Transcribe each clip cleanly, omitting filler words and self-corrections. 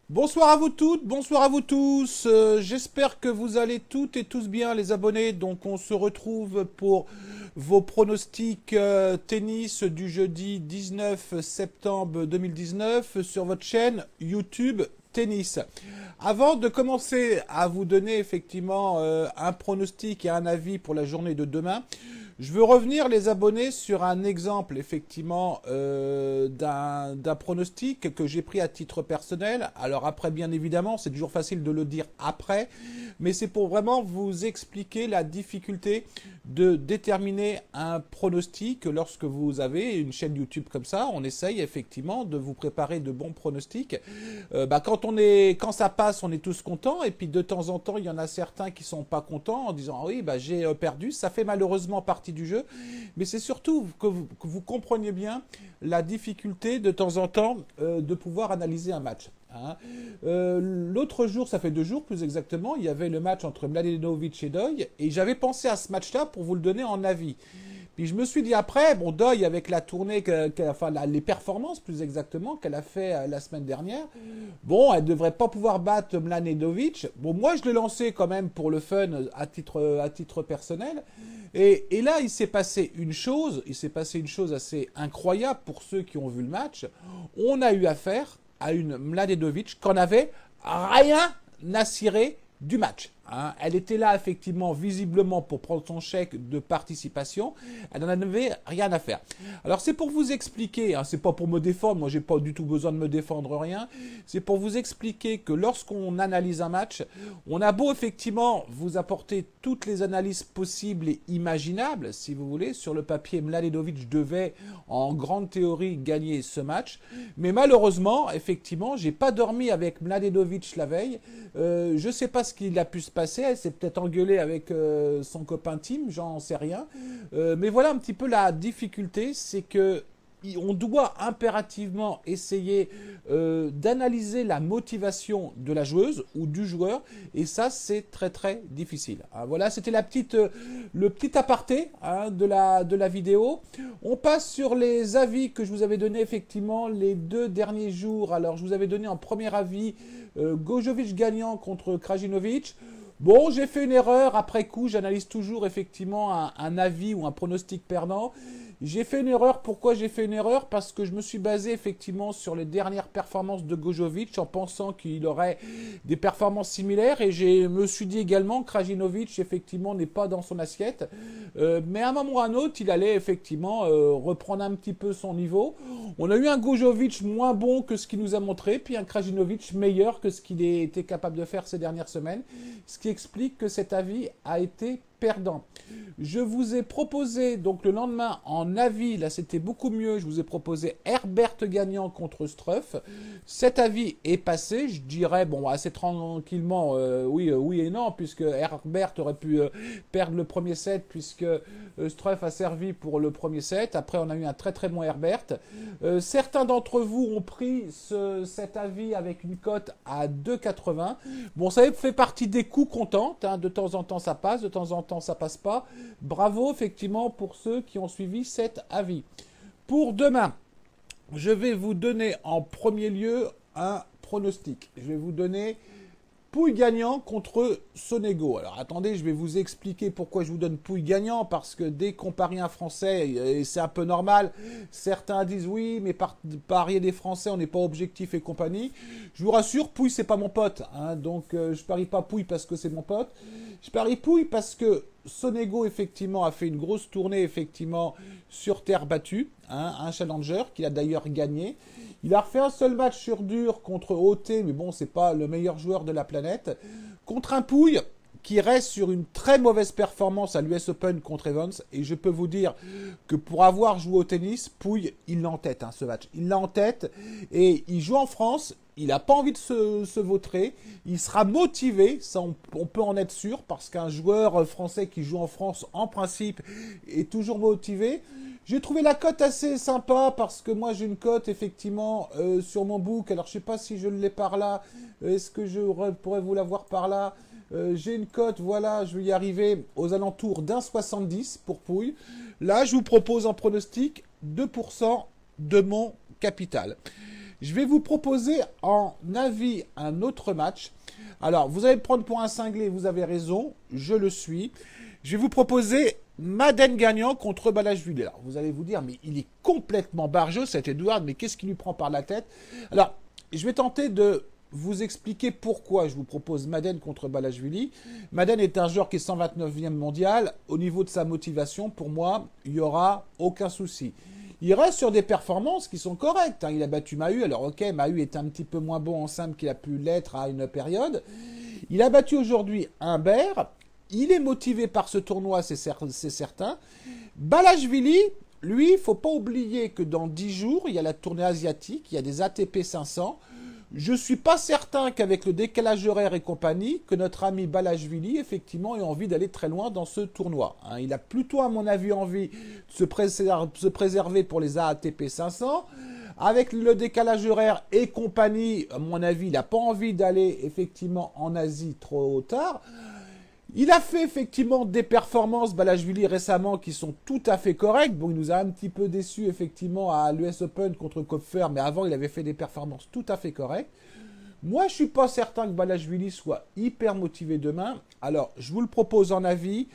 Bonsoir à vous toutes, bonsoir à vous tous. J'espère que vous allez toutes et tous bien, les abonnés. Donc, on se retrouve pour vos pronostics tennis du jeudi 19 septembre 2019 sur votre chaîne YouTube Tennis. Avant de commencer à vous donner effectivement un pronostic et un avis pour la journée de demain, je veux revenir, les abonnés, sur un exemple, effectivement, d'un pronostic que j'ai pris à titre personnel. Alors après, bien évidemment, c'est toujours facile de le dire après, mais c'est pour vraiment vous expliquer la difficulté de déterminer un pronostic lorsque vous avez une chaîne YouTube comme ça. On essaye effectivement de vous préparer de bons pronostics. Quand ça passe, on est tous contents, et puis de temps en temps, il y en a certains qui sont pas contents en disant ah oui, bah j'ai perdu. Ça fait malheureusement partie du jeu, mais c'est surtout que vous compreniez bien la difficulté de temps en temps de pouvoir analyser un match. Hein. L'autre jour, ça fait 2 jours plus exactement, il y avait le match entre Mladenovic et Doy, et j'avais pensé à ce match-là pour vous le donner en avis. Puis je me suis dit après, bon, Doy, avec la tournée, les performances plus exactement qu'elle a fait la semaine dernière, bon, elle devrait pas pouvoir battre Mladenovic. Bon, moi, je l'ai lancé quand même pour le fun à titre personnel. Et là, il s'est passé une chose assez incroyable pour ceux qui ont vu le match. On a eu affaire à une Mladenovic qu'on n'avait rien à cirer du match. Hein. Elle était là effectivement visiblement pour prendre son chèque de participation. Elle n'en avait rien à faire. Alors c'est pour vous expliquer, hein, c'est pas pour me défendre, moi j'ai pas du tout besoin de me défendre rien. C'est pour vous expliquer que lorsqu'on analyse un match, on a beau effectivement vous apporter toutes les analyses possibles et imaginables, si vous voulez, sur le papier Mladenovic devait en grande théorie gagner ce match, mais malheureusement, effectivement, j'ai pas dormi avec Mladenovic la veille. Je sais pas ce qu'il a pu se passer, elle s'est peut-être engueulée avec son copain Tim, j'en sais rien. Mais voilà un petit peu la difficulté, c'est que on doit impérativement essayer d'analyser la motivation de la joueuse ou du joueur, et ça c'est très très difficile. Hein, voilà, c'était le petit aparté hein, de la vidéo. On passe sur les avis que je vous avais donné effectivement les 2 derniers jours. Alors je vous avais donné en premier avis Gojovic gagnant contre Krajinovic. Bon, j'ai fait une erreur, après coup, j'analyse toujours effectivement un avis ou un pronostic perdant. J'ai fait une erreur, pourquoi j'ai fait une erreur? Parce que je me suis basé effectivement sur les dernières performances de Gojovic en pensant qu'il aurait des performances similaires, et je me suis dit également que Krajinovic effectivement n'est pas dans son assiette, mais à un moment ou à un autre il allait effectivement reprendre un petit peu son niveau. On a eu un Gojovic moins bon que ce qu'il nous a montré, puis un Krajinovic meilleur que ce qu'il était capable de faire ces dernières semaines, ce qui explique que cet avis a été perdant. Je vous ai proposé donc le lendemain en avis, là c'était beaucoup mieux, je vous ai proposé Herbert gagnant contre Struff. Cet avis est passé, je dirais bon assez tranquillement oui et non, puisque Herbert aurait pu perdre le premier set, puisque Struff a servi pour le premier set. Après on a eu un très très bon Herbert. Certains d'entre vous ont pris cet avis avec une cote à 2,80. Bon, ça fait partie des coups contents, hein. De temps en temps ça passe, de temps en temps ça passe pas. Bravo effectivement pour ceux qui ont suivi cet avis. Pour demain, je vais vous donner en premier lieu un pronostic. Je vais vous donner Pouille gagnant contre Sonego. Alors attendez, je vais vous expliquer pourquoi je vous donne Pouille gagnant, parce que dès qu'on parie un Français, et c'est un peu normal, certains disent oui, mais parier des Français, on n'est pas objectif et compagnie. Je vous rassure, Pouille, c'est pas mon pote. Hein, donc je parie pas Pouille parce que c'est mon pote. Je parie Pouille parce que Sonego, effectivement, a fait une grosse tournée, effectivement, sur terre battue. Hein, un challenger qu'il a d'ailleurs gagné. Il a refait un seul match sur dur contre OT, mais bon, c'est pas le meilleur joueur de la planète. Contre un Pouille qui reste sur une très mauvaise performance à l'US Open contre Evans. Et je peux vous dire que pour avoir joué au tennis, Pouille, il l'a en tête, hein, ce match. Il l'a en tête et il joue en France. Il n'a pas envie de se vautrer. Il sera motivé, ça on peut en être sûr, parce qu'un joueur français qui joue en France, en principe, est toujours motivé. J'ai trouvé la cote assez sympa parce que moi j'ai une cote effectivement sur mon book. Alors je sais pas si je l'ai par là. Est-ce que je pourrais vous l'avoir par là? J'ai une cote, voilà, je vais y arriver aux alentours d'1,70 pour Pouille. Là, je vous propose en pronostic 2% de mon capital. Je vais vous proposer en avis un autre match. Alors, vous allez me prendre pour un cinglé, vous avez raison, je le suis. Je vais vous proposer Madden gagnant contre Ballaschvili. Alors, vous allez vous dire, mais il est complètement barjot cet Edward, mais qu'est-ce qui lui prend par la tête? Alors, je vais tenter de vous expliquer pourquoi je vous propose Madden contre Ballaschvili. Madden est un joueur qui est 129e mondial. Au niveau de sa motivation, pour moi, il n'y aura aucun souci. Il reste sur des performances qui sont correctes. Il a battu Mahu. Alors, ok, Mahu est un petit peu moins bon en simple qu'il a pu l'être à une période. Il a battu aujourd'hui Humbert. Il est motivé par ce tournoi, c'est certain. Ballaschvili, lui, il ne faut pas oublier que dans 10 jours, il y a la tournée asiatique, il y a des ATP 500. Je ne suis pas certain qu'avec le décalage horaire et compagnie, que notre ami Ballaschvili, effectivement, ait envie d'aller très loin dans ce tournoi. Il a plutôt, à mon avis, envie de se préserver pour les ATP 500. Avec le décalage horaire et compagnie, à mon avis, il n'a pas envie d'aller, effectivement, en Asie trop tard. Il a fait effectivement des performances, Ballaschvili, récemment, qui sont tout à fait correctes. Bon, il nous a un petit peu déçus, effectivement, à l'US Open contre Kopfer, mais avant, il avait fait des performances tout à fait correctes. Moi, je ne suis pas certain que Ballaschvili soit hyper motivé demain. Alors, je vous le propose en avis.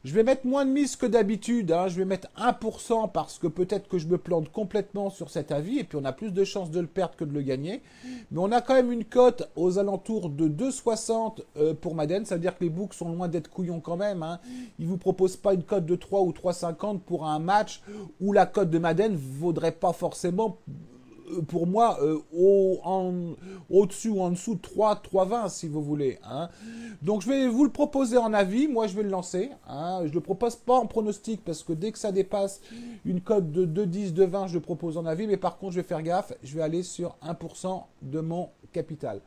Je vais mettre moins de mise que d'habitude. Je vais mettre 1% parce que peut-être que je me plante complètement sur cet avis. Et puis, on a plus de chances de le perdre que de le gagner. Mais on a quand même une cote aux alentours de 2,60 pour Madden. Ça veut dire que les books sont loin d'être couillons quand même. Ils ne vous proposent pas une cote de 3 ou 3,50 pour un match où la cote de Madden ne vaudrait pas forcément, pour moi, au-dessus ou en dessous de 3,20 si vous voulez. Donc je vais vous le proposer en avis, moi je vais le lancer. Je ne le propose pas en pronostic parce que dès que ça dépasse une cote de 2,10, 2,20, je le propose en avis. Mais par contre, je vais faire gaffe, je vais aller sur 1% de mon capital.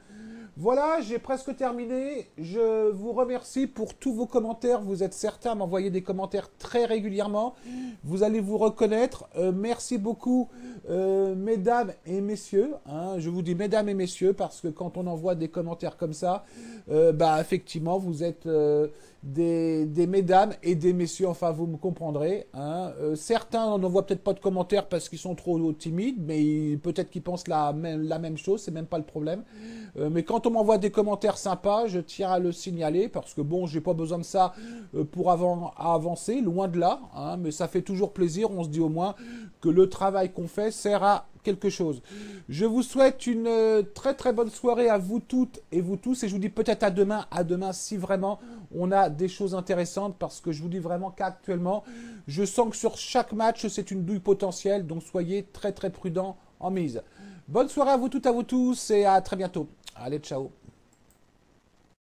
Voilà, j'ai presque terminé. Je vous remercie pour tous vos commentaires. Vous êtes certains à m'envoyer des commentaires très régulièrement. Vous allez vous reconnaître. Merci beaucoup, mesdames et messieurs. Je vous dis mesdames et messieurs parce que quand on envoie des commentaires comme ça, effectivement, vous êtes des mesdames et des messieurs. Enfin, vous me comprendrez. Certains n'envoient peut-être pas de commentaires parce qu'ils sont trop timides, mais peut-être qu'ils pensent la même chose. C'est même pas le problème. Mais quand on m'envoie des commentaires sympas, je tiens à le signaler parce que bon, j'ai pas besoin de ça pour avancer, loin de là. Mais ça fait toujours plaisir. On se dit au moins que le travail qu'on fait sert à quelque chose. Je vous souhaite une très très bonne soirée à vous toutes et vous tous et je vous dis peut-être à demain si vraiment on a des choses intéressantes parce que je vous dis vraiment qu'actuellement je sens que sur chaque match c'est une douille potentielle donc soyez très très prudents en mise. Bonne soirée à vous toutes, à vous tous et à très bientôt. Allez, ciao.